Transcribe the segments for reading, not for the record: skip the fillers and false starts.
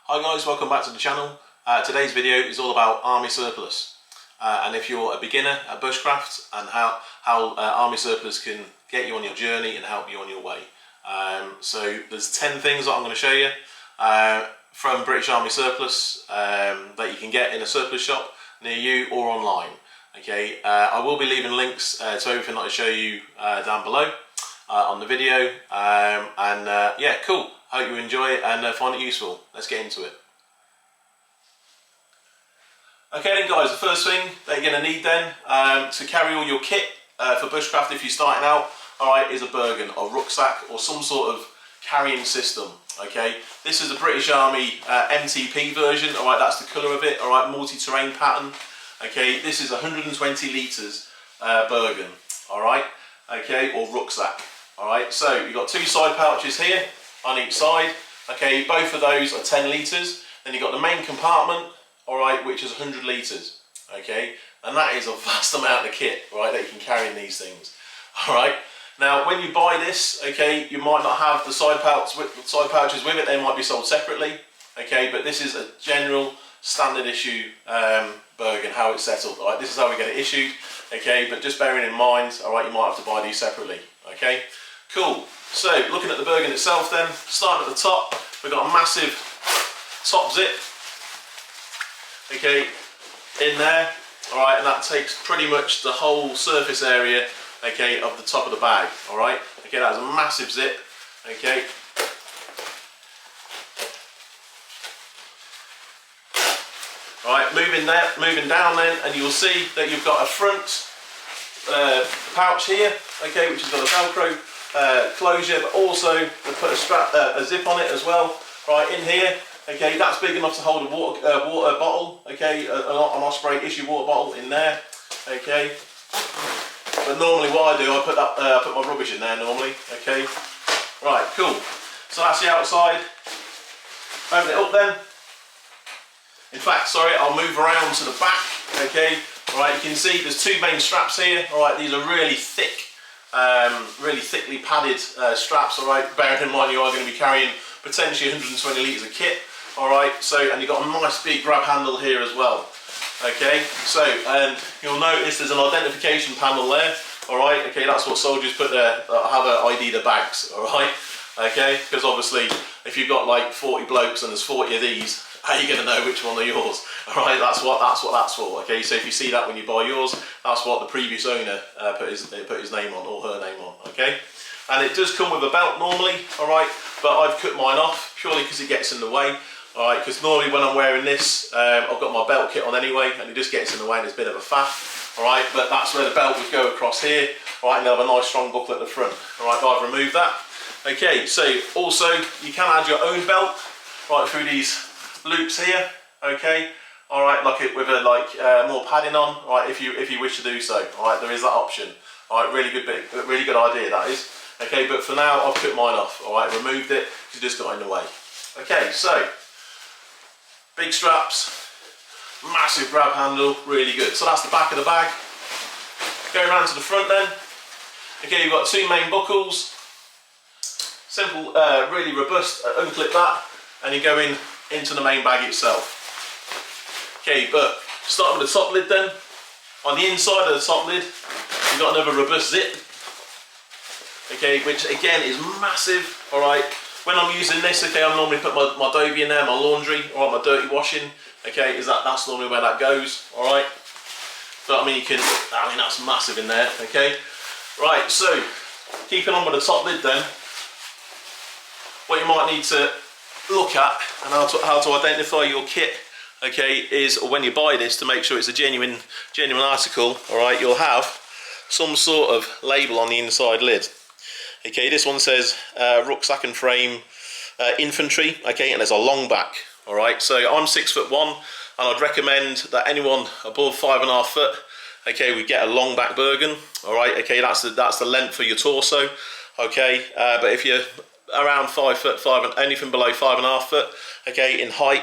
Hi guys, welcome back to the channel. Today's video is all about army surplus, and if you're a beginner at bushcraft, and how army surplus can get you on your journey and help you on your way. So there's 10 things that I'm going to show you from British Army Surplus that you can get in a surplus shop near you or online. Okay, I will be leaving links to everything that I show you down below on the video, yeah, cool. Hope you enjoy it and find it useful. Let's get into it. Okay then guys, the first thing that you're going to need then to carry all your kit for bushcraft if you're starting out, alright, is a Bergen or rucksack or some sort of carrying system. Okay, this is a British Army MTP version, alright, that's the colour of it, alright, multi-terrain pattern. Okay, this is 120 litres Bergen, alright, okay, or rucksack. Alright, so you've got two side pouches here on each side. Okay, both of those are 10 litres. Then you've got the main compartment, alright, which is 100 litres. Okay, and that is a vast amount of kit, right, that you can carry in these things. Alright, now when you buy this, okay, you might not have the side pouches with it, they might be sold separately. Okay, but this is a general standard issue Bergen, how it's set up. Alright, this is how we get it issued. Okay, but just bearing in mind, alright, you might have to buy these separately. Okay, cool. So looking at the Bergen itself then, starting at the top, we've got a massive top zip, okay, in there, alright, and that takes pretty much the whole surface area, okay, of the top of the bag, alright, okay, that's a massive zip, okay. Alright, moving down then, and you'll see that you've got a front pouch here, okay, which has got a Velcro closure, but also they put a zip on it as well, right in here. Okay, that's big enough to hold a water bottle, okay, an Osprey issue water bottle in there, okay. But normally what I do, I put my rubbish in there normally, okay. Right, cool. So that's the outside. Open it up then. In fact, sorry, I'll move around to the back, okay. Alright, you can see there's two main straps here. Alright, these are really thick, really thickly padded straps. Alright, bearing in mind you are going to be carrying potentially 120 litres of kit. Alright, so, and you've got a nice big grab handle here as well. Okay, so you'll notice there's an identification panel there. Alright, okay, that's what soldiers put there, how they ID their bags. Alright, okay, because obviously if you've got like 40 blokes and there's 40 of these, how are you going to know which one are yours? Alright, that's what that's for. Okay, so if you see that when you buy yours, that's what the previous owner put his name on, or her name on. Okay, and it does come with a belt normally. Alright, but I've cut mine off purely because it gets in the way. Alright, because normally when I'm wearing this, I've got my belt kit on anyway, and it just gets in the way and it's a bit of a faff. Alright, but that's where the belt would go across here. Alright, and they'll have a nice strong buckle at the front. Alright, but I've removed that. Okay, so also you can add your own belt right through these loops here, okay, all right, like it with a more padding on, all right, if you wish to do so, all right, there is that option, all right, really good idea that is, okay, but for now I've cut mine off, all right, removed it because it just got in the way. Okay, so big straps, massive grab handle, really good. So that's the back of the bag. Go around to the front then. Okay, you've got two main buckles, simple, really robust. Unclip that, and you go into the main bag itself. Okay, but start with the top lid then. On the inside of the top lid, you've got another robust zip. Okay, which again is massive. All right, when I'm using this, okay, I normally put my Dobie in there, my laundry, or my dirty washing. Okay, that's normally where that goes. All right, but I mean that's massive in there. Okay, right. So keeping on with the top lid then, what you might need to look at and how to identify your kit, okay, is when you buy this, to make sure it's a genuine article, all right, you'll have some sort of label on the inside lid. Okay, this one says rucksack and frame infantry, okay, and there's a long back. All right, so I'm 6'1", and I'd recommend that anyone above 5.5 foot, okay, we get a long back Bergen. All right, okay, that's the length for your torso. Okay, but if you're around 5 foot, anything below 5.5 foot, okay, in height,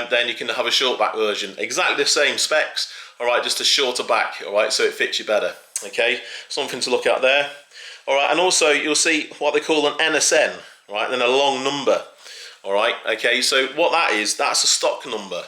then you can have a short back version, exactly the same specs, all right, just a shorter back, all right, so it fits you better. Okay, something to look at there. All right, and also you'll see what they call an NSN, right, and then a long number. All right, okay, so what that is, that's a stock number.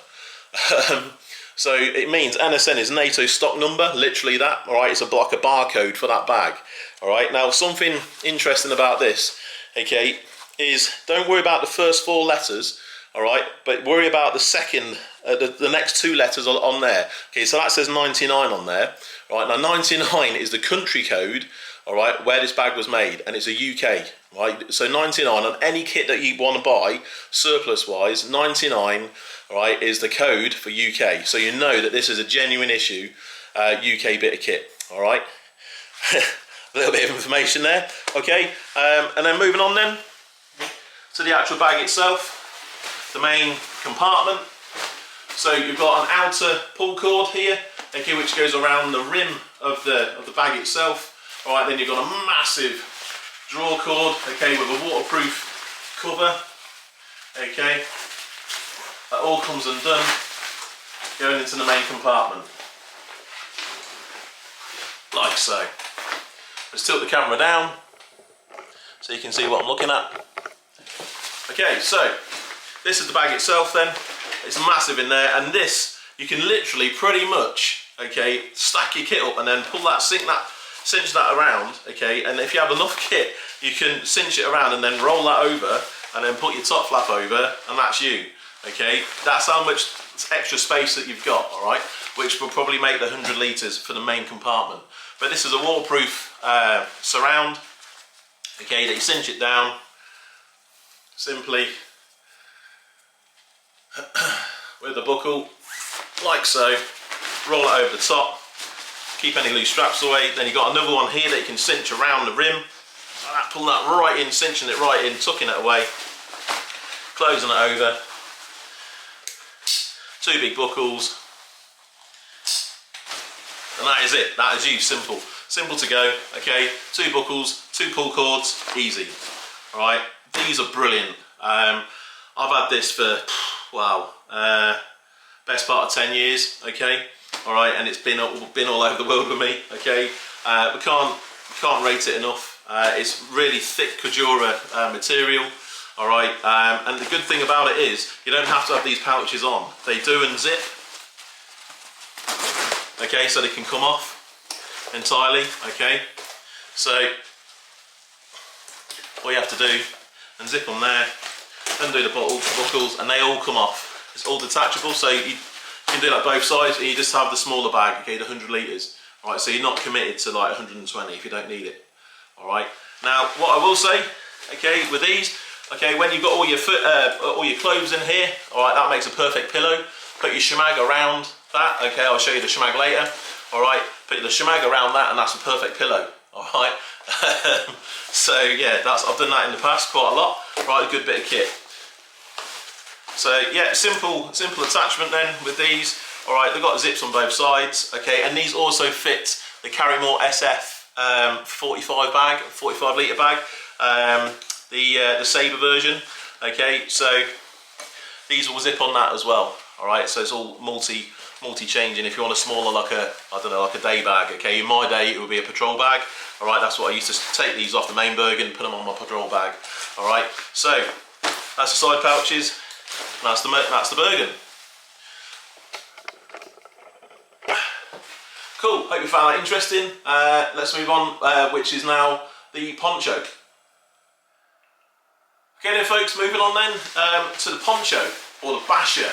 So it means NSN is NATO stock number, literally that. All right, it's a block, a barcode for that bag. All right, now something interesting about this, okay, is don't worry about the first 4 letters, all right, but worry about the second, the next 2 letters on there. Okay, so that says 99 on there. All right, now 99 is the country code, all right, where this bag was made, and it's a UK, right? So 99 on any kit that you want to buy, surplus-wise, 99, all right, is the code for UK. So you know that this is a genuine issue UK bit of kit, all right? A little bit of information there, okay? And then moving on then to the actual bag itself, the main compartment. So you've got an outer pull cord here, okay, which goes around the rim of the bag itself. All right, then you've got a massive draw cord, okay, with a waterproof cover, okay. That all comes undone, going into the main compartment, like so. Let's tilt the camera down so you can see what I'm looking at. Okay, so this is the bag itself then. It's massive in there, and this, you can literally pretty much, okay, stack your kit up and then pull that, cinch that around, okay, and if you have enough kit, you can cinch it around and then roll that over and then put your top flap over, and that's you, okay. That's how much extra space that you've got, all right, which will probably make the 100 litres for the main compartment. But this is a waterproof surround, okay, that you cinch it down simply with the buckle, like so, roll it over the top, keep any loose straps away. Then you've got another one here that you can cinch around the rim, like that, pull that right in, cinching it right in, tucking it away, closing it over. 2 big buckles, and that is it. That is you, simple to go, okay. 2 buckles, 2 pull cords, easy. All right, these are brilliant. I've had this for, wow, best part of 10 years, okay. All right, and it's been all over the world with me, okay. We can't rate it enough. It's really thick Crusader material, all right. And the good thing about it is you don't have to have these pouches on. They do unzip, okay, so they can come off entirely, okay. So all you have to do, unzip them there, undo the buckles, and they all come off. It's all detachable, so you can do that both sides, and you just have the smaller bag, okay, the 100 litres. All right, so you're not committed to like 120 if you don't need it. All right. Now, what I will say, okay, with these, okay, when you've got all your clothes in here, all right, that makes a perfect pillow. Put your Shemagh around that, okay. I'll show you the Shemagh later. All right, put the Shemagh around that, and that's a perfect pillow. All right. So yeah, I've done that in the past quite a lot. Right, a good bit of kit. So yeah, simple attachment then with these. All right, they've got zips on both sides, okay, and these also fit the Carrymore SF 45 litre bag, the Sabre version, okay. So these will zip on that as well. All right, so it's all multi-changing. If you want a smaller, like a day bag, okay. In my day, it would be a patrol bag. All right, that's what I used to take these off the main Bergen, put them on my patrol bag. All right, so that's the side pouches. That's the Bergen. Cool. Hope you found that interesting. Let's move on, which is now the poncho. Okay, then, folks. Moving on then to the poncho or the Basha.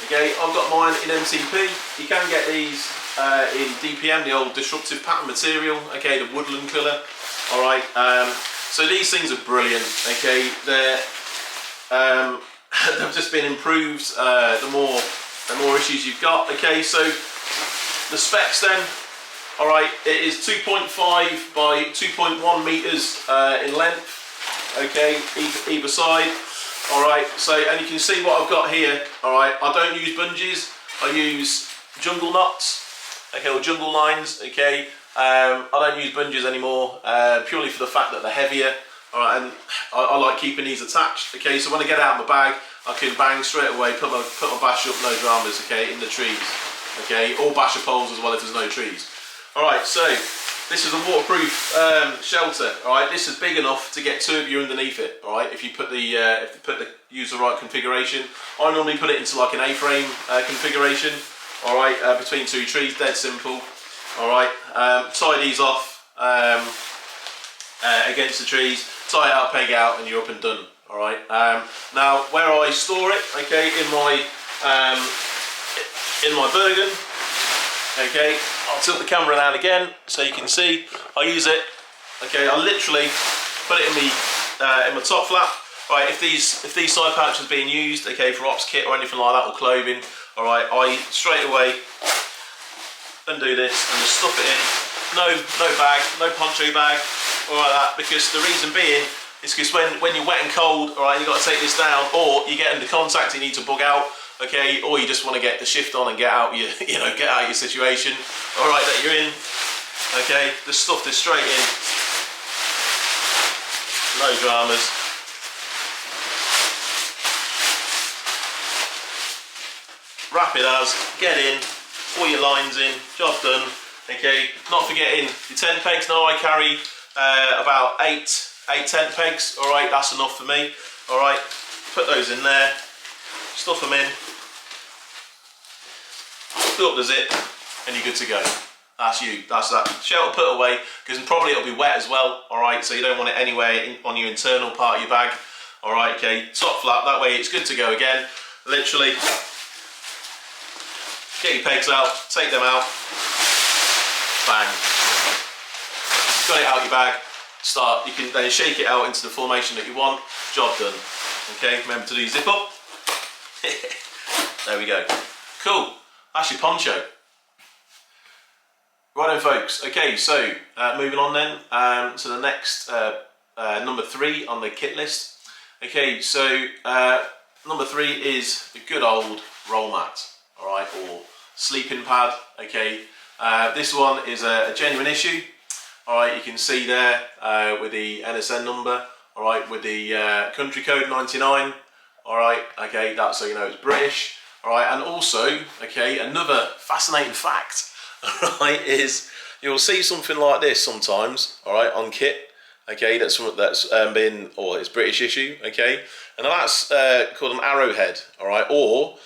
Okay, I've got mine in MTP. You can get these in DPM, the old disruptive pattern material. Okay, the woodland colour. All right. So these things are brilliant. Okay, they've just been improved. The more issues you've got. Okay, so the specs then. All right, it is 2.5 by 2.1 meters in length. Okay, either side. All right, so, and you can see what I've got here. All right, I don't use bungees, I use jungle knots, okay, or jungle lines, okay. I don't use bungees anymore, purely for the fact that they're heavier. All right, and I like keeping these attached, okay. So when I get out of my bag, I can bang straight away, put my Basha up, no dramas, okay, in the trees, okay, or Basha poles as well if there's no trees. All right, so this is a waterproof shelter. All right, this is big enough to get 2 of you underneath it. All right, if you use the right configuration. I normally put it into like an A-frame configuration. All right, between 2 trees, dead simple. All right, tie these off against the trees, tie it out, peg it out, and you're up and done. All right. Now, where I store it, okay, in my Bergen. Okay, I'll tilt the camera down again so you can see. I use it. Okay, I literally put it in my top flap. Right, if these side pouches are being used, okay, for ops kit or anything like that or clothing, all right, I straight away undo this and just stuff it in. No bag, no poncho bag, or like that. Because the reason being is because when you're wet and cold, all right, you got to take this down, or you get under contact, you need to bug out. Okay, or you just want to get the shift on and get out your, get out your situation. All right, that you're in. Okay, just stuff this straight in. No dramas. Wrap it as, get in, pull your lines in, job done. Okay, not forgetting your tent pegs. Now I carry about 8 tent pegs. All right, that's enough for me. All right, put those in there, stuff them in. Fill up the zip and you're good to go. That's that shelter put away, because probably it'll be wet as well. All right, so you don't want it anywhere on your internal part of your bag. All right, okay, top flap, that way it's good to go again. Literally get your pegs out, take them out, bang, got it out your bag. Start, you can then shake it out into the formation that you want. Job done. Okay, remember to do your zip up. There we go. Cool. That's your poncho. Right then, folks. Okay, so moving on then to the next number 3 on the kit list. Okay, so number 3 is the good old roll mat. All right, or sleeping pad. Okay, this one is a genuine issue. All right, you can see there with the NSN number. All right, with the country code 99. All right, okay, that's so you know it's British. All right, and also, okay, another fascinating fact, all right, is you'll see something like this sometimes, all right, on kit, okay, that's been, or it's British issue, okay, and that's called an arrowhead, all right, or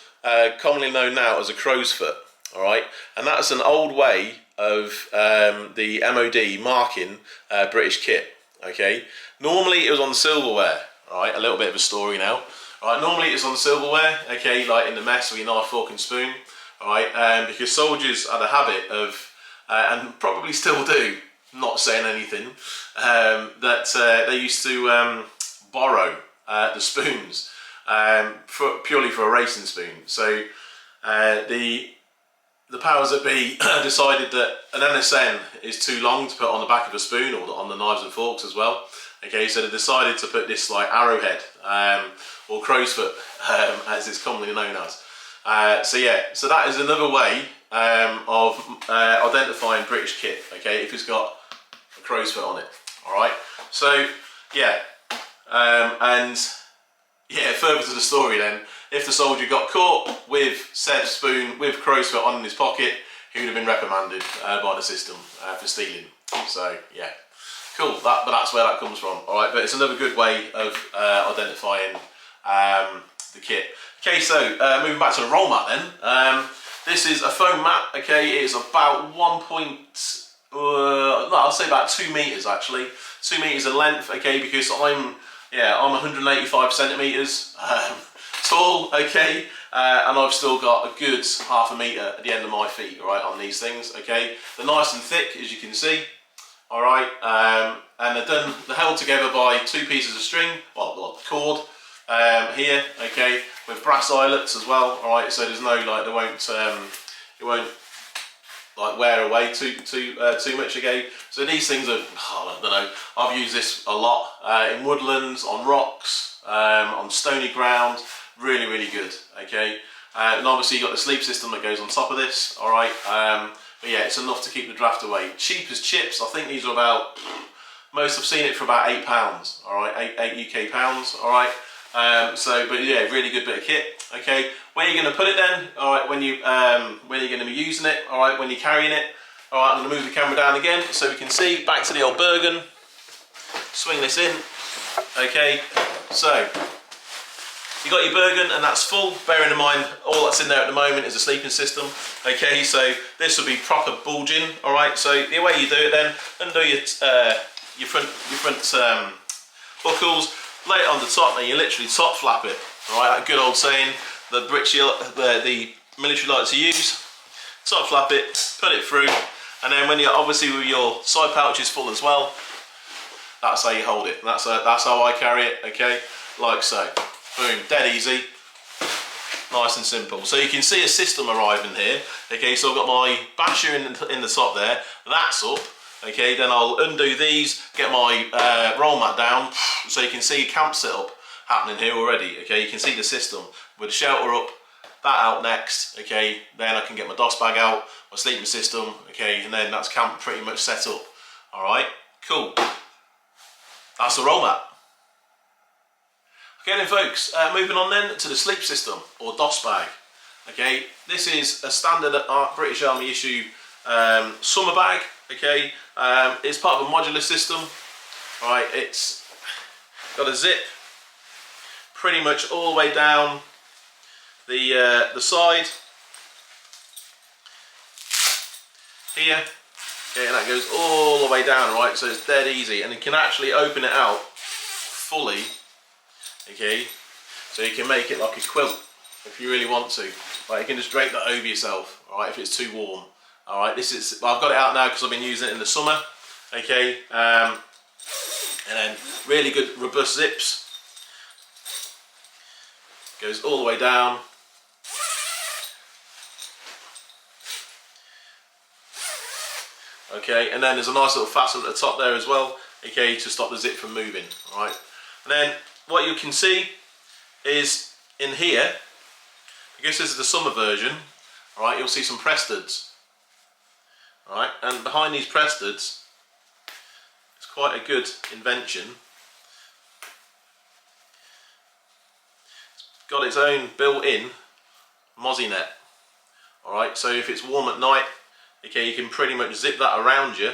commonly known now as a crow's foot, all right, and that's an old way of the MOD marking British kit, okay. Normally it was on silverware, all right, a little bit of a story now. All right, normally it's on silverware, okay, like in the mess with your knife, fork and spoon, all right, because soldiers had a habit of, and probably still do, not saying anything, that they used to borrow the spoons purely for a racing spoon. So the powers that be decided that an NSN is too long to put on the back of a spoon, or on the knives and forks as well. Okay, so they decided to put this like arrowhead, or crow's foot, as it's commonly known as. So yeah, so that is another way of identifying British kit. Okay, if it's got a crow's foot on it. All right. So yeah, and yeah, further to the story then. If the soldier got caught with said spoon with crow's foot on in his pocket, he would have been reprimanded by the system for stealing. So yeah. Cool, but that's where that comes from. All right, but it's another good way of identifying the kit. Okay, so moving back to the roll mat then. This is a foam mat. Okay, it's about I'll say about 2 meters actually. 2 meters in length. Okay, because I'm 185 centimeters tall. Okay, and I've still got a good ½ meter at the end of my feet. All right, on these things. Okay, they're nice and thick, as you can see. All right, and they're held together by 2 pieces of string, well cord here, okay, with brass eyelets as well. All right, so there's no like it won't like wear away too much. Okay, so these things are, I don't know. I've used this a lot in woodlands, on rocks, on stony ground. Really, really good. Okay, and obviously you got the sleep system that goes on top of this. All right. But yeah, it's enough to keep the draft away. Cheap as chips. I think these are about, most have seen it for about £8. All right, 8 UK pounds. All right. But yeah, really good bit of kit. Okay, where are you going to put it then? All right, when you're going to be using it. All right, when you're carrying it. Alright, I'm going to move the camera down again so we can see. Back to the old Bergen. Swing this in. Okay, so you got your Bergen and that's full. Bearing in mind all that's in there at the moment is a sleeping system. Okay, so this will be proper bulging. Alright, so the way you do it then, undo your front buckles, lay it on the top and you literally top flap it. Alright, that good old saying the military like to use. Top flap it, put it through, and then when you're obviously with your side pouches full as well, that's how you hold it. That's how I carry it, okay? Like so. Boom, dead easy. Nice and simple. So you can see a system arriving here. Okay, so I've got my Basha in the top there. That's up. Okay, then I'll undo these, get my roll mat down, so you can see camp setup happening here already. Okay, you can see the system with the shelter up, that out next. Okay, then I can get my DOS bag out, my sleeping system. Okay, and then that's camp pretty much set up. All right, cool. That's the roll mat. Okay then folks, moving on then to the sleep system or DOS bag. Okay, this is a standard British Army issue summer bag. Okay, it's part of a modular system. Alright, it's got a zip pretty much all the way down the side here. Okay, and that goes all the way down, right? So it's dead easy, and you can actually open it out fully. Okay, so you can make it like a quilt if you really want to. Right, you can just drape that over yourself. All right, if it's too warm. All right, I've got it out now because I've been using it in the summer. Okay, and then really good robust zips. Goes all the way down. Okay, and then there's a nice little fastener at the top there as well. Okay, to stop the zip from moving. All right, and then what you can see is in here, because this is the summer version. All right, you'll see some press studs. Alright, and behind these press studs, it's quite a good invention. It's got its own built-in mozzie net. Alright, so if it's warm at night, okay, you can pretty much zip that around you.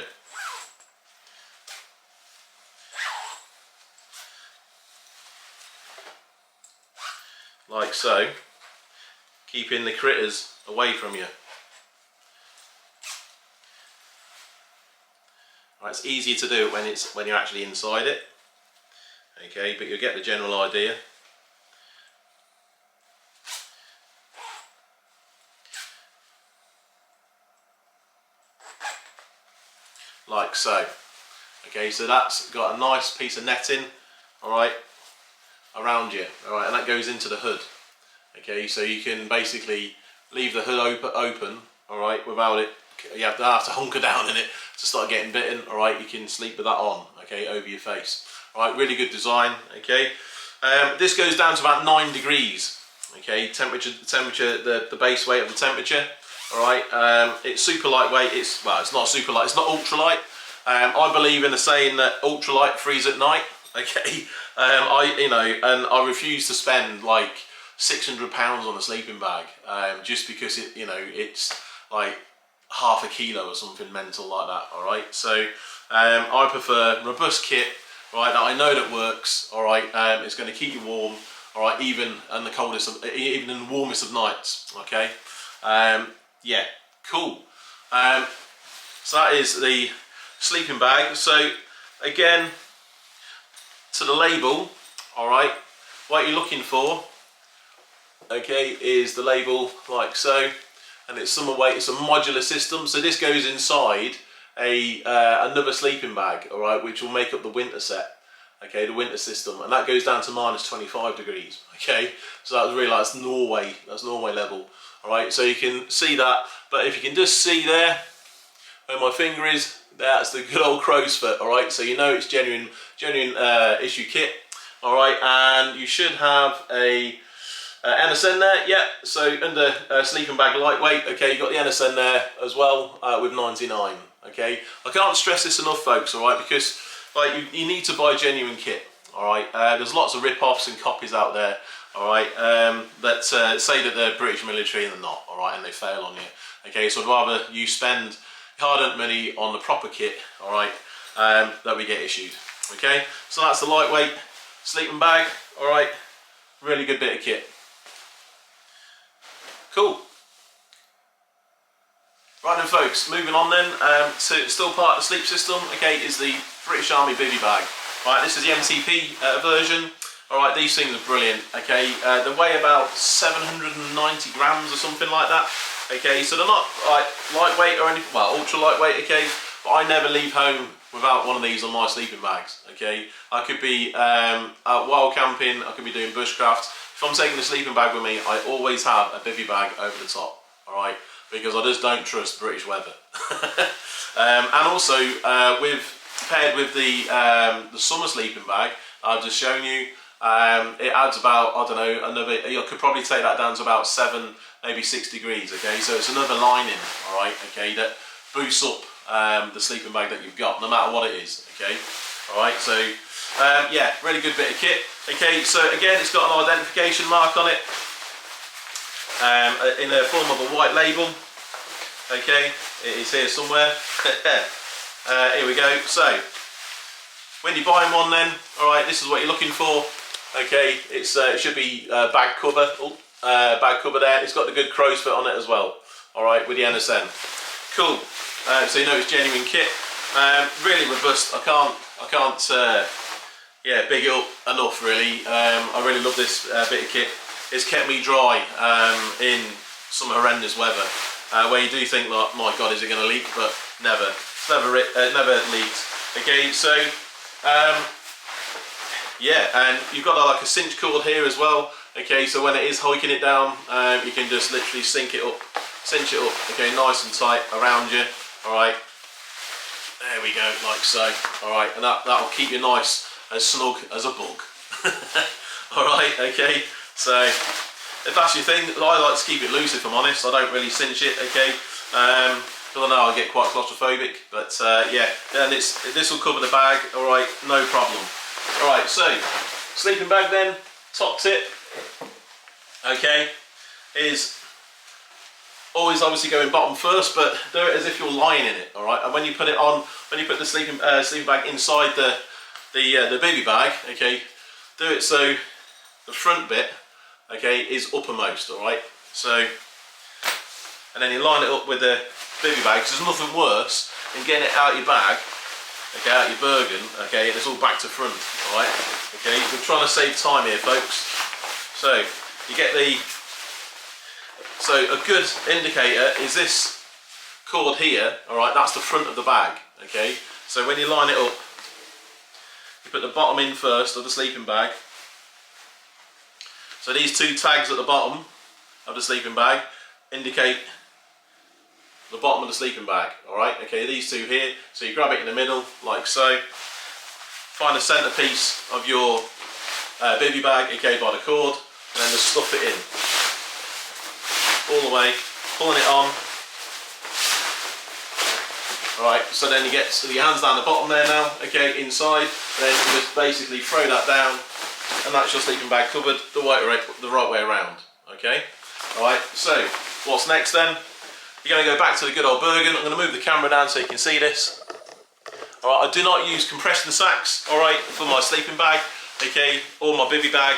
Like so, keeping the critters away from you. Right, it's easier to do it when you're actually inside it. Okay, but you'll get the general idea. Like so. Okay, so that's got a nice piece of netting, alright, around you. Alright, and that goes into the hood. Okay, so you can basically leave the hood open, alright, without it. You have to hunker down in it to start getting bitten. All right, you can sleep with that on, okay, over your face. All right, really good design. Okay, this goes down to about 9 degrees. Okay, the base weight of the temperature. All right, it's super lightweight. It's not super light. It's not ultralight. I believe in the saying that ultralight freeze at night. Okay, I refuse to spend like £600 on a sleeping bag just because it's like half a kilo or something mental like that. All right, so I prefer robust kit, right, that I know that works. All right, it's going to keep you warm. All right, even in the warmest of nights. Okay, yeah, cool. So that is the sleeping bag. So again, to the label. All right, what you're looking for, okay, is the label like so. And it's summer weight. It's a modular system, so this goes inside another sleeping bag, all right, which will make up the winter set, okay, the winter system, and that goes down to -25 degrees. Okay, so that's Norway. That's Norway level. All right, so you can see that, but if you can just see there where my finger is, that's the good old crow's foot. All right, so you know it's genuine issue kit. All right, and you should have a NSN there, yeah, so under sleeping bag lightweight, okay, you got the NSN there as well with 99, okay. I can't stress this enough, folks, all right, because like you need to buy genuine kit, all right. There's lots of rip-offs and copies out there, all right, that say that they're British military and they're not, all right, and they fail on you, okay. So I'd rather you spend, hard-earned money on the proper kit, all right, that we get issued. Okay, so that's the lightweight sleeping bag, all right, really good bit of kit. Cool. Right then folks, moving on then, to still part of the sleep system, okay, is the British Army Bivi bag. Right, this is the MTP version. Alright, these things are brilliant, okay, they weigh about 790 grams or something like that, okay, so they're not like lightweight or anything, well, ultra lightweight, okay, but I never leave home without one of these on my sleeping bags, okay. I could be out wild camping, I could be doing bushcraft. If I'm taking a sleeping bag with me, I always have a Bivi bag over the top, alright, because I just don't trust British weather. And also, paired with the summer sleeping bag I've just shown you, it adds about, I don't know, another, you could probably take that down to about 7, maybe 6 degrees, okay, so it's another lining, alright, okay, that boosts up the sleeping bag that you've got, no matter what it is, okay, alright, so, yeah, really good bit of kit, okay, so again, it's got an identification mark on it, in the form of a white label, okay, it is here somewhere, here we go, so, when you're buying one then, alright, this is what you're looking for. Okay, it's it should be bag cover. Bag cover there. It's got the good crow's foot on it as well. All right, with the NSN. Cool. So you know it's genuine kit. Really robust. I can't. Yeah, big it up enough. Really. I really love this bit of kit. It's kept me dry in some horrendous weather, where you do think, like, my God, is it going to leak? But never leaked. Okay, so. Yeah, and you've got like a cinch cord here as well, okay, so when it is hiking it down, you can just literally cinch it up, okay, nice and tight around you, alright, there we go, like so, alright, and that'll keep you nice and snug as a bug, alright, okay, so if that's your thing, I like to keep it loose if I'm honest, I don't really cinch it, okay, because I know I get quite claustrophobic, but yeah, and this will cover the bag, alright, no problem. Alright, so, sleeping bag then, top tip, okay, is always obviously going bottom first, but do it as if you're lying in it, alright, and when you put it on, when you put the sleeping bag inside the Bivi bag, okay, do it so the front bit, okay, is uppermost, alright, so, and then you line it up with the Bivi bag, because there's nothing worse than getting it out of your bag, okay, out your Bergen, okay, and it's all back to front, alright, okay, we're trying to save time here folks, so you get so a good indicator is this cord here, alright, that's the front of the bag, okay, so when you line it up, you put the bottom in first of the sleeping bag, so these two tags at the bottom of the sleeping bag indicate the bottom of the sleeping bag, alright, okay, these two here, so you grab it in the middle, like so, find the centre piece of your Bivi bag, okay, by the cord, and then just stuff it in, all the way, pulling it on, alright, so then you get your hands down the bottom there now, okay, inside, then you just basically throw that down, and that's your sleeping bag covered the right way around, okay, alright, so, what's next then? You're going to go back to the good old Bergen. I'm going to move the camera down so you can see this. Alright, I do not use compression sacks, alright, for my sleeping bag, okay, or my Bivi bag,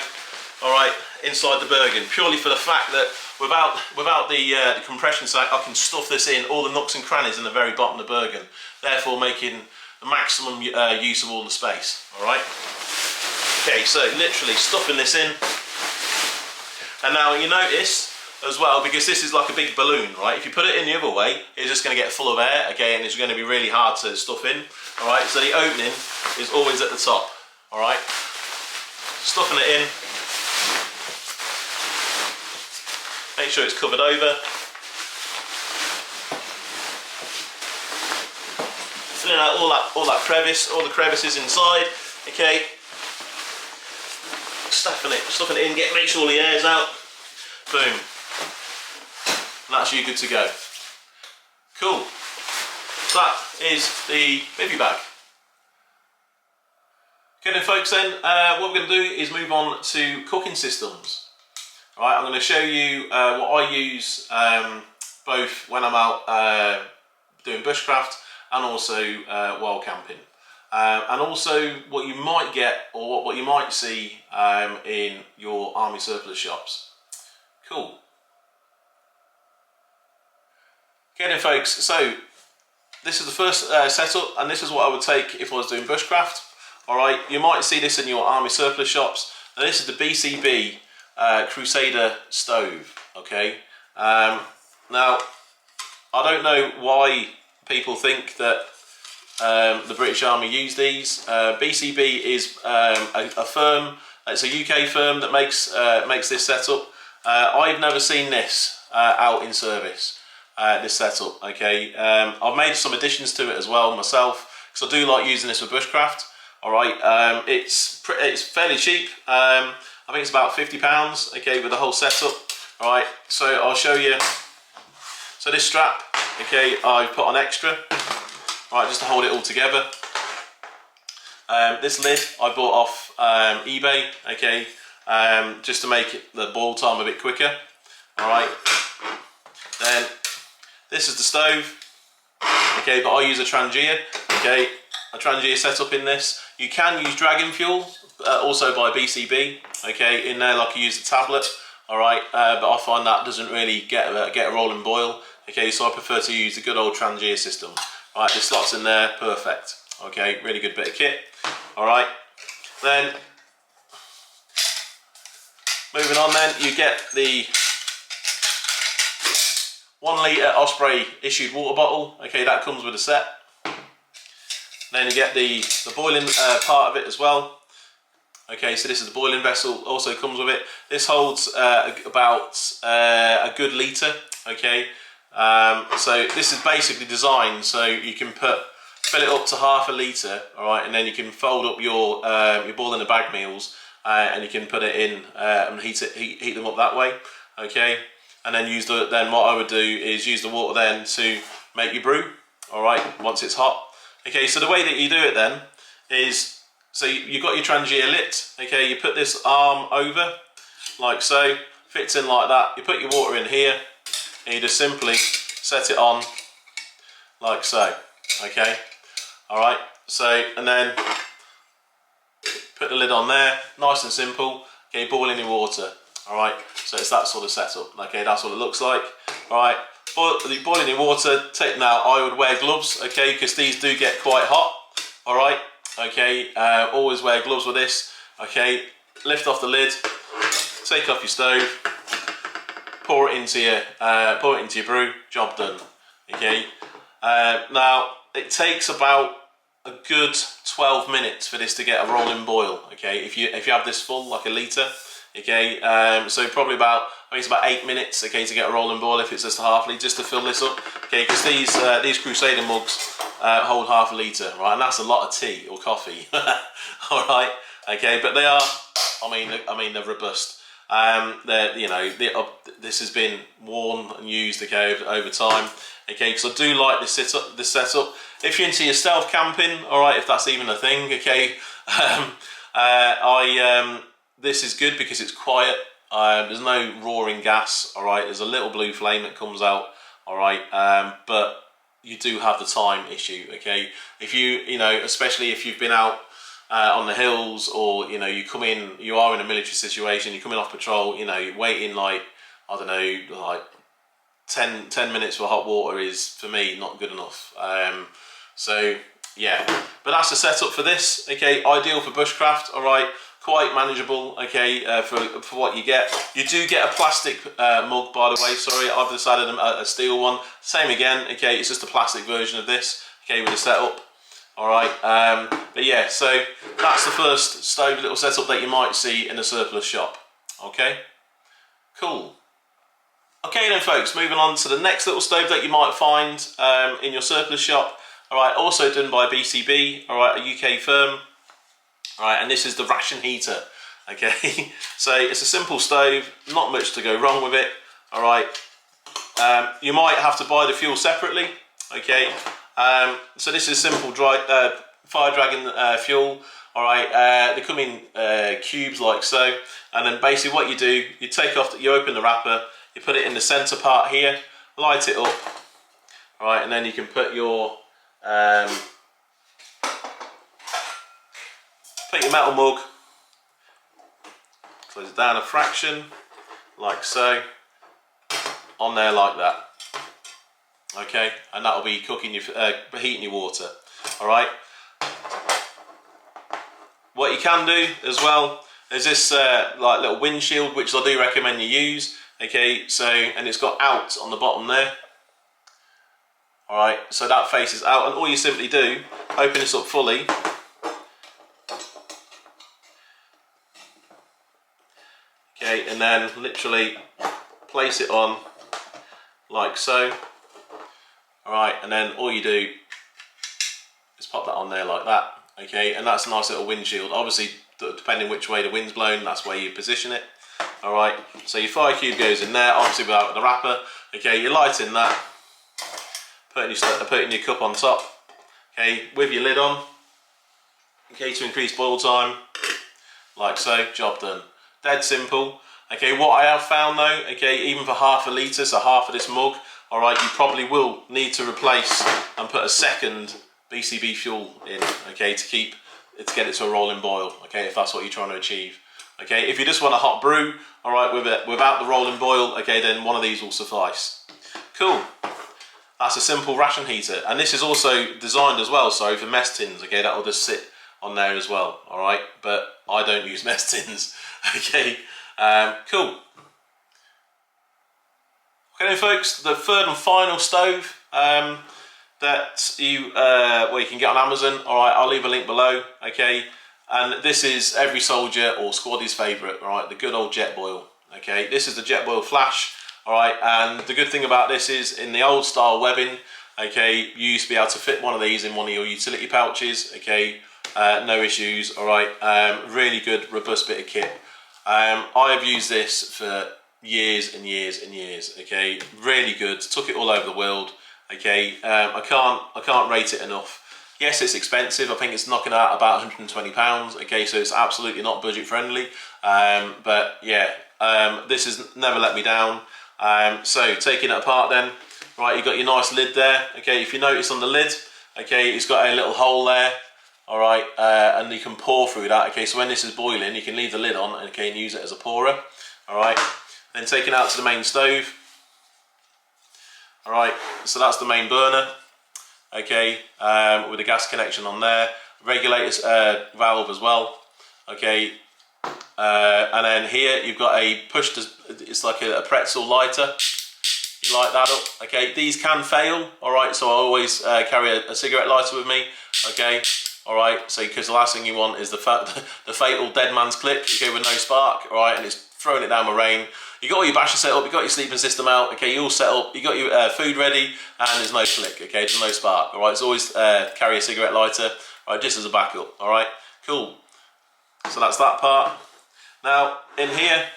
alright, inside the Bergen, purely for the fact that without the compression sack, I can stuff this in all the nooks and crannies in the very bottom of the Bergen, therefore making the maximum use of all the space, alright. Okay, so literally stuffing this in, and now you notice as well, because this is like a big balloon, right? If you put it in the other way, it's just going to get full of air, okay, and it's going to be really hard to stuff in, alright? So the opening is always at the top, alright? Stuffing it in. Make sure it's covered over. Filling out all that crevice, all the crevices inside, okay? Stuffing it in, make sure all the air's out. Boom. And that's you good to go. Cool. So that is the Bivi bag. Okay then folks, then what we're going to do is move on to cooking systems. Alright, I'm going to show you what I use both when I'm out doing bushcraft and also wild camping. And also what you might get, or what you might see in your army surplus shops. Cool. Okay then folks, so this is the first setup, and this is what I would take if I was doing bushcraft. Alright, you might see this in your army surplus shops. Now this is the BCB Crusader stove, okay? Now, I don't know why people think that the British Army use these. BCB is a firm, it's a UK firm that makes this setup. I've never seen this out in service, this setup, okay? I've made some additions to it as well myself, because I do like using this for bushcraft. Alright, it's fairly cheap. I think it's about £50, okay, with the whole setup. Alright, so I'll show you. So this strap, okay, I've put on extra, right, just to hold it all together. This lid I bought off eBay, okay, just to make the boil time a bit quicker. Alright, then this is the stove, okay, but I use a Trangia, okay, a Trangia setup in this. You can use Dragon fuel, also by BCB, okay, in there like you use the tablet, alright, but I find that doesn't really get a rolling boil, okay, so I prefer to use the good old Trangia system. Right, this slots in there, perfect, okay, really good bit of kit, alright. Then, moving on then, you get the 1 litre Osprey issued water bottle, okay, that comes with a set. Then you get the boiling part of it as well. Okay, so this is the boiling vessel, also comes with it. This holds about a good litre, okay. So this is basically designed so you can fill it up to half a litre, all right, and then you can fold up your boil in the bag meals, and you can put it in and heat them up that way, okay. And then then what I would do is use the water then to make your brew, all right, once it's hot. Okay, so the way that you do it then is, so you've got your Trangia lit, okay, you put this arm over, like so, fits in like that, you put your water in here, and you just simply set it on, like so, okay, alright, so, and then put the lid on there, nice and simple, okay, boiling your water, alright, so it's that sort of setup, okay, that's what it looks like, alright. Boiling your water, now I would wear gloves, okay, because these do get quite hot, alright, okay, always wear gloves with this, okay, lift off the lid, take off your stove, pour it into your brew, job done, okay. Now, it takes about a good 12 minutes for this to get a rolling boil, okay, if you have this full, like a litre, okay, so probably about, I think it's about 8 minutes, okay, to get a rolling boil if it's just a half litre, just to fill this up, okay, because these Crusader mugs hold half a litre, right, and that's a lot of tea or coffee, all right, okay, but they are, I mean, they're robust. This has been worn and used, okay, over time, okay, because I do like this setup. If you're into your stealth camping, all right, if that's even a thing, okay, this is good because it's quiet. There's no roaring gas, all right. There's a little blue flame that comes out, all right. But you do have the time issue, okay. If especially if you've been out on the hills, or you are in a military situation, you're coming off patrol, you're waiting like, I don't know, like 10 minutes for hot water is, for me, not good enough. So yeah, but that's the setup for this, okay. Ideal for bushcraft, all right. Quite manageable, okay, for what you get. You do get a plastic mug, by the way, sorry, I've decided a steel one. Same again, okay, it's just a plastic version of this, okay, with the setup, alright. But yeah, so that's the first stove little setup that you might see in a surplus shop, okay. Cool. Okay then folks, moving on to the next little stove that you might find in your surplus shop, alright, also done by BCB, alright, a UK firm. Right, and this is the Ration heater, okay. So it's a simple stove, not much to go wrong with it, all right. You might have to buy the fuel separately, okay. So this is simple Fire Dragon fuel, all right. They come in cubes like so, and then basically what you do, you open the wrapper, you put it in the center part here, light it up, All right, and then you can put your metal mug, close it down a fraction, like so, on there like that. Okay, and that'll be cooking your, heating your water. All right. What you can do as well is this like little windshield, which I do recommend you use. Okay, so, and it's got out on the bottom there. All right, so that faces out, and all you simply do, open this up fully. Okay, and then literally place it on like so. All right, and then all you do is pop that on there like that. Okay, and that's a nice little windshield. Obviously, depending which way the wind's blowing, that's where you position it. All right, so your fire cube goes in there, obviously without the wrapper. Okay, you're lighting that, putting your cup on top. Okay, with your lid on. Okay, to increase boil time, like so. Job done. Dead simple. Okay, what I have found though, okay, even for half a litre, so half of this mug, all right, you probably will need to replace and put a second BCB fuel in, okay, to get it to a rolling boil, okay, if that's what you're trying to achieve. Okay, if you just want a hot brew, all right, without the rolling boil, okay, then one of these will suffice. Cool. That's a simple ration heater, and this is also designed as well, so for mess tins, okay, that will just sit on there as well, all right, but I don't use mess tins, okay. Cool. Okay then folks, the third and final stove that you can get on Amazon, alright, I'll leave a link below, okay, and this is every soldier or squaddie's favourite, alright, the good old Jetboil, okay, this is the Jetboil Flash, alright, and the good thing about this is in the old style webbing, okay, you used to be able to fit one of these in one of your utility pouches, okay, no issues, alright, really good robust bit of kit. I have used this for years and years and years, okay, really good, took it all over the world, okay, I can't rate it enough. Yes, it's expensive, I think it's knocking out about £120, okay, so it's absolutely not budget friendly, but yeah, this has never let me down. So taking it apart then, right, you've got your nice lid there, okay, if you notice on the lid, okay, it's got a little hole there, alright, and you can pour through that, okay, so when this is boiling, you can leave the lid on, okay, and use it as a pourer, alright, then taking it out to the main stove, alright, so that's the main burner, okay, with a gas connection on there, regulator valve as well, okay, and then here you've got a it's like a pretzel lighter, you light that up, okay, these can fail, alright, so I always carry a cigarette lighter with me, okay, alright, so because the last thing you want is the fatal dead man's click, okay, with no spark, alright, and it's throwing it down the rain. You got all your Basha set up, you got your sleeping system out, okay, you all set up, you got your food ready, and there's no click, okay, there's no spark, alright, so always carry a cigarette lighter, alright, just as a backup, alright, cool. So that's that part. Now, in here,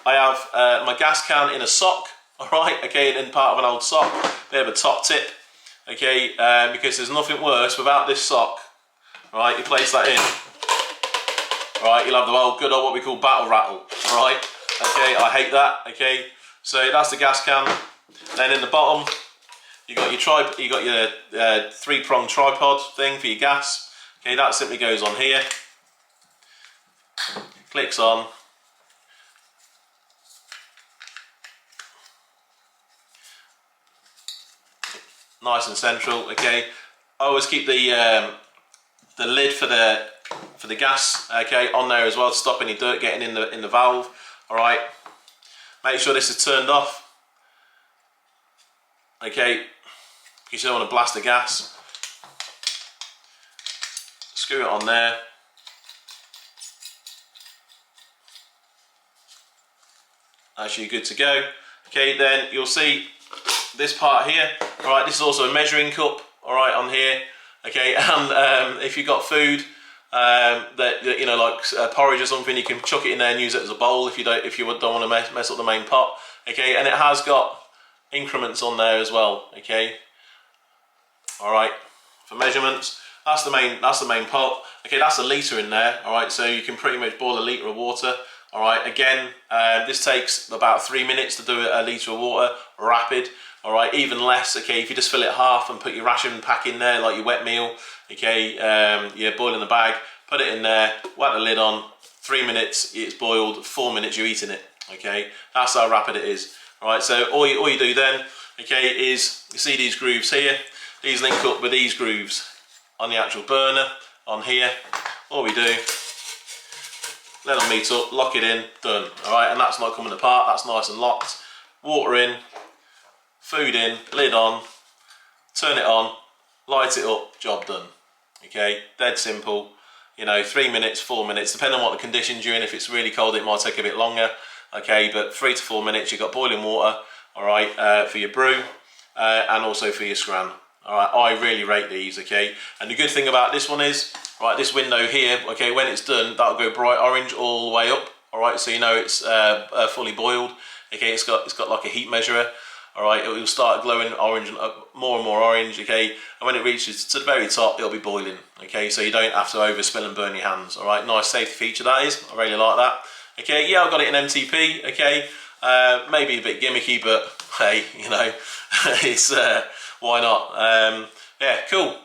I have my gas can in a sock, alright, okay, in part of an old sock, they have a top tip, okay, because there's nothing worse without this sock, right, you place that in, right, you'll have the old good old what we call battle rattle, right, okay, I hate that, okay, so that's the gas can. Then in the bottom, you got your 3-prong tripod thing for your gas, okay, that simply goes on here, clicks on, nice and central, okay. I always keep the lid for the gas, okay, on there as well to stop any dirt getting in the valve. All right, make sure this is turned off, okay, because you don't want to blast the gas. Screw it on there. Actually, good to go. Okay, then you'll see this part here. All right, this is also a measuring cup. All right, on here. Okay, and if you've got food that you know, like porridge or something, you can chuck it in there and use it as a bowl if you don't want to mess up the main pot. Okay, and it has got increments on there as well. Okay, all right, for measurements. That's the main pot. Okay, that's a litre in there. All right, so you can pretty much boil a litre of water. All right, again, this takes about 3 minutes to do a litre of water, rapid. all right, even less, okay, if you just fill it half and put your ration pack in there, like your wet meal, okay, you're boiling the bag, put it in there, whack the lid on, 3 minutes, it's boiled, 4 minutes, you're eating it, okay, that's how rapid it is, all right, so all you do then, okay, is, you see these grooves here, these link up with these grooves on the actual burner, on here, all we do, let them meet up, lock it in, done, all right, and that's not coming apart, that's nice and locked, water in, food in, lid on, turn it on, light it up, job done. Okay, dead simple. You know, 3 minutes, 4 minutes, depending on what the conditions you're in. If it's really cold, it might take a bit longer. Okay, but 3 to 4 minutes, you've got boiling water, all right, for your brew and also for your scran. All right, I really rate these, okay. And the good thing about this one is, right, this window here, okay, when it's done, that'll go bright orange all the way up. All right, so you know it's fully boiled. Okay, it's got like a heat measurer. All right, it will start glowing orange, more and more orange, okay, and when it reaches to the very top, it'll be boiling, okay, so you don't have to overspill and burn your hands, all right, nice safety feature that is, I really like that, okay, yeah, I've got it in MTP, okay, maybe a bit gimmicky, but hey, you know, it's, why not, yeah, cool,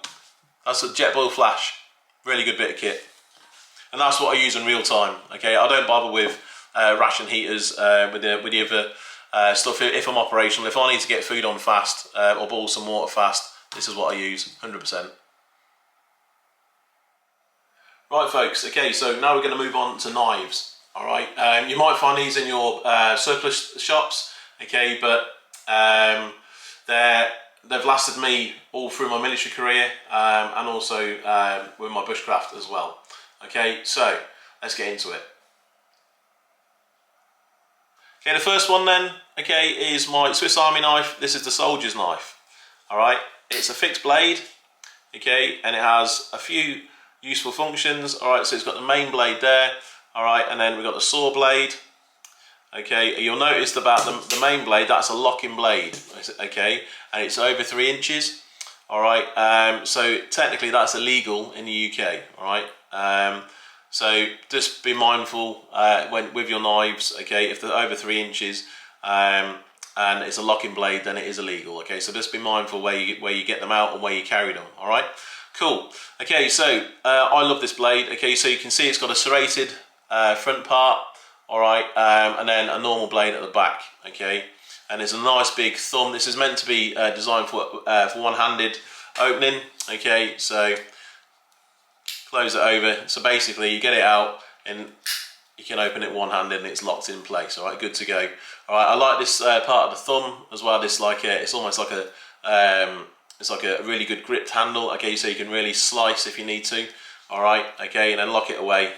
that's a Jetboil Flash, really good bit of kit, and that's what I use in real time, okay, I don't bother with ration heaters, with the other stuff. If I'm operational, if I need to get food on fast or boil some water fast, this is what I use, 100%. Right folks, okay, so now we're going to move on to knives, alright. You might find these in your surplus shops, okay, but they've lasted me all through my military career and also with my bushcraft as well. Okay, so let's get into it. Okay, the first one then, okay, is my Swiss Army knife. This is the soldier's knife, all right? It's a fixed blade, okay, and it has a few useful functions, all right? So it's got the main blade there, all right, and then we've got the saw blade, okay? You'll notice about the main blade, that's a locking blade, okay, and it's over 3 inches, all right? So technically that's illegal in the UK, all right? So just be mindful with your knives, okay, if they're over 3 inches and it's a locking blade, then it is illegal, okay, so just be mindful where you get them out and where you carry them, all right, cool. Okay, so I love this blade, okay, so you can see it's got a serrated front part, all right, and then a normal blade at the back, okay, and it's a nice big thumb. This is meant to be designed for one-handed opening, okay, so close it over, so basically you get it out and you can open it one-handed and it's locked in place, all right, good to go. All right, I like this part of the thumb as well, this like it's almost like it's like a really good gripped handle, okay, so you can really slice if you need to, all right, okay, and then lock it away.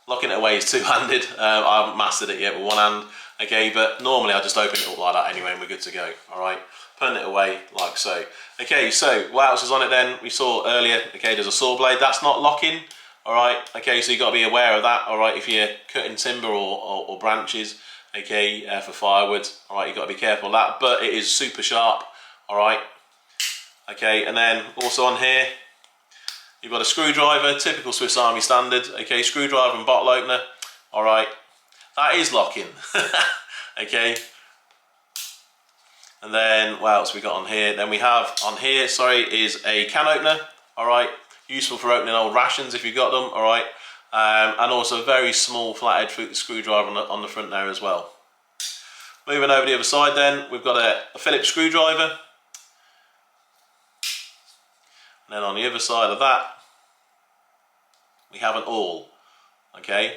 Locking it away is two-handed, I haven't mastered it yet with one hand, okay, but normally I just open it up like that anyway and we're good to go, all right. Putting it away like so. Okay, so what else is on it then? We saw earlier, okay, there's a saw blade. That's not locking, all right? Okay, so you've got to be aware of that, all right? If you're cutting timber or branches, okay, for firewood, all right, you've got to be careful of that, but it is super sharp, all right? Okay, and then also on here, you've got a screwdriver, typical Swiss Army standard, okay, screwdriver and bottle opener, all right? That is locking, okay? And then what else we got on here? Then we have on here, sorry, is a can opener, all right, useful for opening old rations if you've got them, all right, and also a very small flathead screwdriver on the front there as well. Moving over the other side then, we've got a Phillips screwdriver, and then on the other side of that, we have an awl, okay.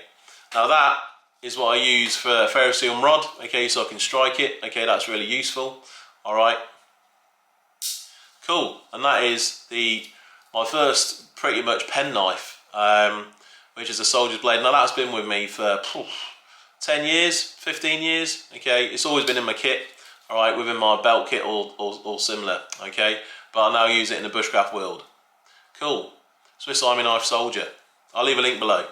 Now that is what I use for a ferrocerium rod, okay, so I can strike it, okay, that's really useful, all right, cool. And that is my first pretty much penknife, which is a soldier's blade. Now that's been with me for 10 years, 15 years, okay, it's always been in my kit, all right, within my belt kit or similar, okay, but I now use it in the bushcraft world. Cool, Swiss Army knife soldier, I'll leave a link below.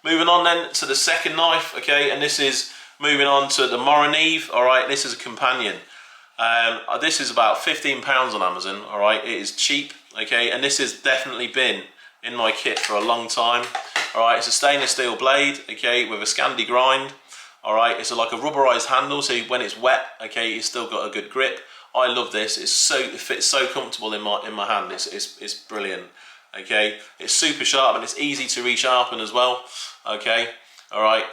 Moving on then to the second knife, okay, and this is moving on to the Mora Neve, all right, this is a companion. This is about £15 on Amazon, all right, it is cheap, okay, and this has definitely been in my kit for a long time, all right, it's a stainless steel blade, okay, with a Scandi grind, All right, it's like a rubberized handle, so when it's wet, okay, it's still got a good grip. I love this. It fits so comfortable in my hand. It's brilliant. Okay, it's super sharp and it's easy to resharpen as well. Okay, all right,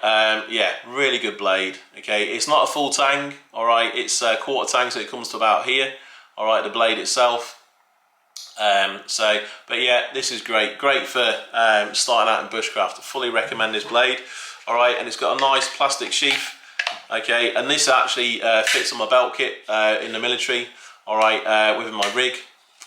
yeah, really good blade. Okay, it's not a full tang. All right, it's a quarter tang, so it comes to about here. All right, the blade itself. But yeah, this is great for starting out in bushcraft. I fully recommend this blade. All right, and it's got a nice plastic sheath. Okay, and this actually fits on my belt kit in the military. All right, within my rig.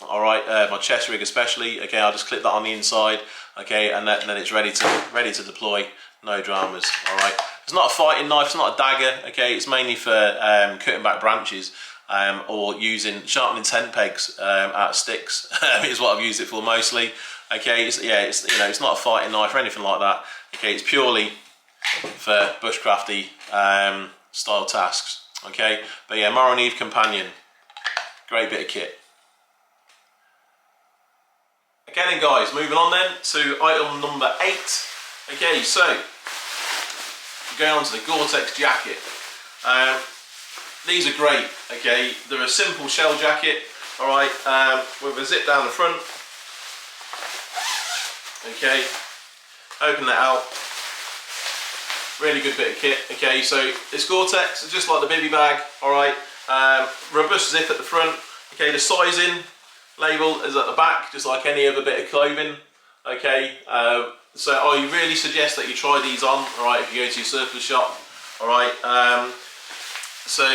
All right, my chest rig especially. Okay, I'll just clip that on the inside. Okay, and then it's ready to deploy. No dramas. All right, it's not a fighting knife. It's not a dagger. Okay, it's mainly for cutting back branches. Or sharpening tent pegs out of sticks is what I've used it for mostly. Okay, it's not a fighting knife or anything like that. Okay, it's purely for bushcrafty style tasks. Okay, but yeah, Mora Companion, great bit of kit. Okay then guys, moving on then to item number 8. Okay, so going on to the Gore-Tex jacket. These are great, okay, they're a simple shell jacket, alright, with a zip down the front, okay, open that out, really good bit of kit, okay, so it's Gore-Tex, it's just like the Bivi bag, alright, robust zip at the front, okay, the sizing label is at the back, just like any other bit of clothing, okay, so I really suggest that you try these on, alright, if you go to your surplus shop, alright, so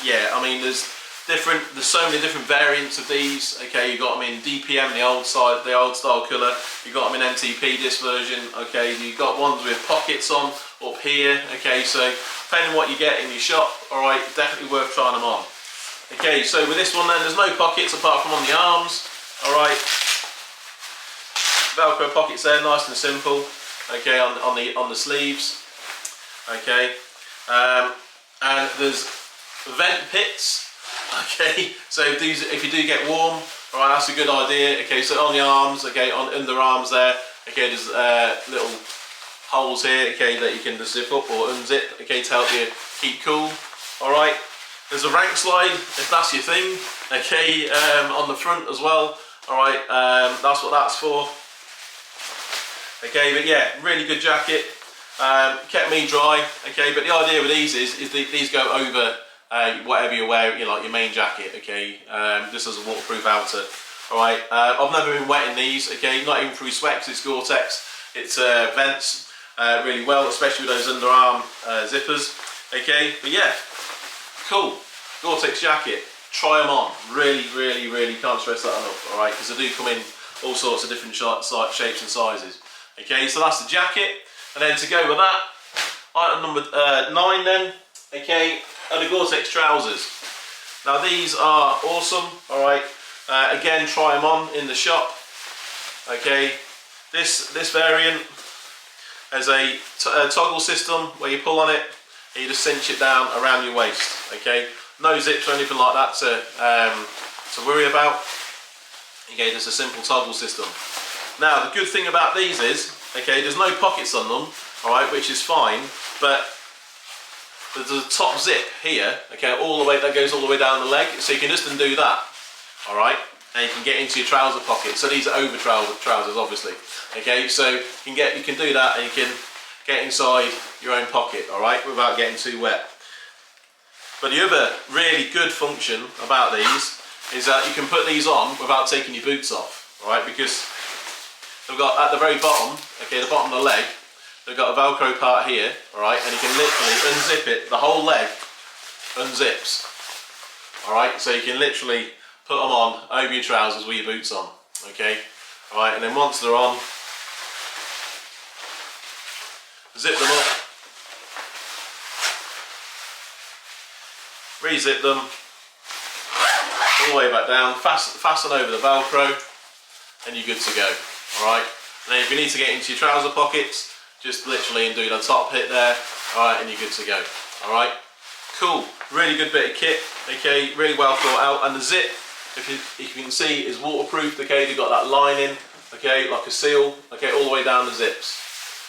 yeah, I mean there's so many different variants of these. Okay, you got them in DPM, the old style colour. You got them in MTP, this version. Okay, you got ones with pockets on up here. Okay, so depending on what you get in your shop, all right, definitely worth trying them on. Okay, so with this one then, there's no pockets apart from on the arms. All right, Velcro pockets there, nice and simple. Okay, on the sleeves. Okay. And there's vent pits, okay, so if you do get warm, alright, that's a good idea. Okay, so on the arms, okay, on underarms there, okay, there's little holes here, okay, that you can just zip up or unzip, okay, to help you keep cool. Alright, there's a rank slide if that's your thing, okay, on the front as well. Alright, that's what that's for. Okay, but yeah, really good jacket. Kept me dry, okay, but the idea with these is these go over whatever you wear, like your main jacket, okay, just as a waterproof outer. Alright, I've never been wet in these, okay, not even through sweat because it's Gore-Tex. It vents really well, especially with those underarm zippers, okay, but yeah, cool, Gore-Tex jacket, try them on, really can't stress that enough, alright, because they do come in all sorts of different shapes and sizes. Okay, so that's the jacket. And then to go with that, item number 9 then, okay, are the Gore-Tex trousers. Now these are awesome, alright, again try them on in the shop, okay, this variant has a toggle system where you pull on it and you just cinch it down around your waist, okay, no zips or anything like that to worry about, okay, just a simple toggle system. Now the good thing about these is, okay, there's no pockets on them, alright, which is fine, but there's a top zip here, okay, that goes all the way down the leg, so you can just undo that, alright, and you can get into your trouser pocket. So these are over trousers, obviously, okay, so you can do that and you can get inside your own pocket, alright, without getting too wet. But the other really good function about these is that you can put these on without taking your boots off, alright, because they've got at the very bottom, okay, the bottom of the leg, they've got a Velcro part here, alright, and you can literally unzip it, the whole leg unzips, alright, so you can literally put them on over your trousers with your boots on, okay, alright, and then once they're on, zip them up, re-zip them, all the way back down, fasten over the Velcro, and you're good to go. Alright, and then if you need to get into your trouser pockets, just literally undo the top hit there, alright, and you're good to go. Alright, cool, really good bit of kit, okay, really well thought out, and the zip, if you can see, is waterproof, okay, they've got that lining, okay, like a seal, okay, all the way down the zips.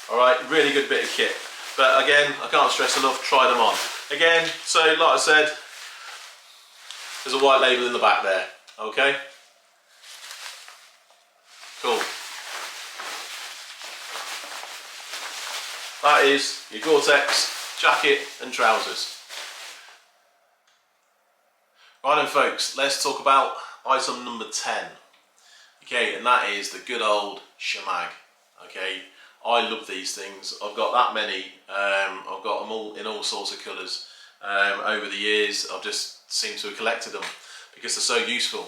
Alright, really good bit of kit. But again, I can't stress enough, try them on. Again, so like I said, there's a white label in the back there, okay? Cool. That is your Gore-Tex jacket and trousers. Right then folks, let's talk about item number 10. Okay, and that is the good old Shemagh. Okay, I love these things. I've got that many. I've got them all in all sorts of colours. Over the years, I've just seemed to have collected them because they're so useful.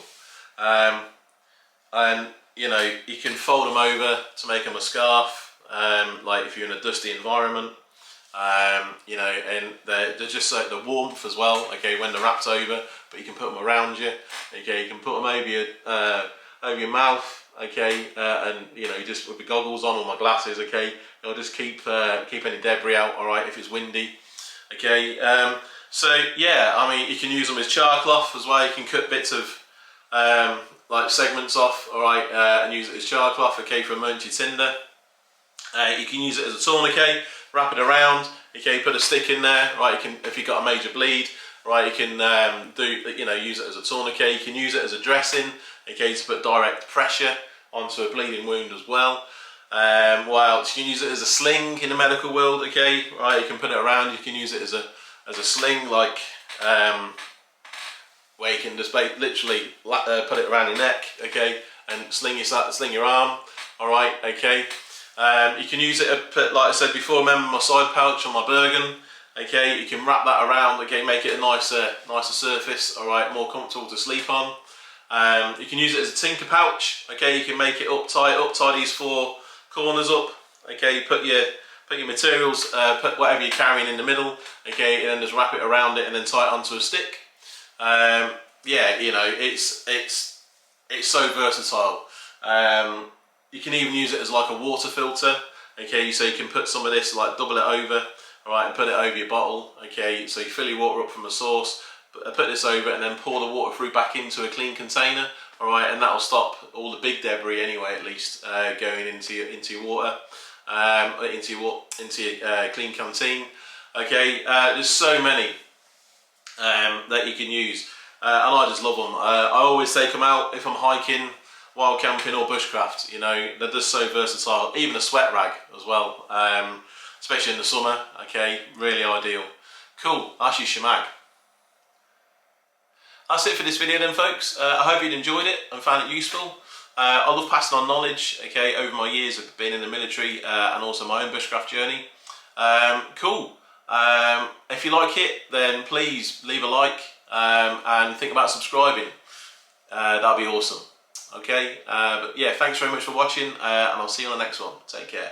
And you know, you can fold them over to make them a scarf. Like if you're in a dusty environment. You know, and they're just like the warmth as well. Okay, when they're wrapped over, but you can put them around you. Okay, you can put them over your mouth. Okay, and you know, just with the goggles on or my glasses. Okay, it'll just keep any debris out. All right, if it's windy. Okay, so yeah, I mean, you can use them as char cloth as well. You can cut bits of like segments off. All right, and use it as char cloth. Okay, for emergency tinder. You can use it as a tourniquet. Wrap it around. Okay, put a stick in there. Right, you can, if you've got a major bleed. Right, you can use it as a tourniquet. You can use it as a dressing. Okay, to put direct pressure onto a bleeding wound as well. What else? You can use it as a sling in the medical world. Okay, right, you can put it around. You can use it as a sling, like where you can just literally put it around your neck. Okay, and sling your arm. All right, okay. You can use it, like I said before, remember my side pouch on my Bergen. Okay, you can wrap that around. Okay, make it a nicer surface. All right, more comfortable to sleep on. You can use it as a tinker pouch. Okay, you can make it tie these four corners up. Okay, put your materials, put whatever you're carrying in the middle. Okay, and then just wrap it around it and then tie it onto a stick. Yeah, you know, it's so versatile. You can even use it as like a water filter. Okay, so you can put some of this, like double it over, all right, and put it over your bottle. Okay, so you fill your water up from a source, put this over, and then pour the water through back into a clean container. All right, and that'll stop all the big debris anyway, at least going into your water, into your clean canteen. Okay, there's so many that you can use, and I just love them. I always take them out if I'm hiking, wild camping or bushcraft. You know, they're just so versatile. Even a sweat rag as well, especially in the summer. Okay, really ideal. Cool, that's your Shemagh. That's it for this video then, folks. I hope you'd enjoyed it and found it useful. I love passing on knowledge, okay, over my years of being in the military and also my own bushcraft journey. Cool. If you like it, then please leave a like and think about subscribing. That'd be awesome. Okay, but yeah, thanks very much for watching, and I'll see you on the next one. Take care.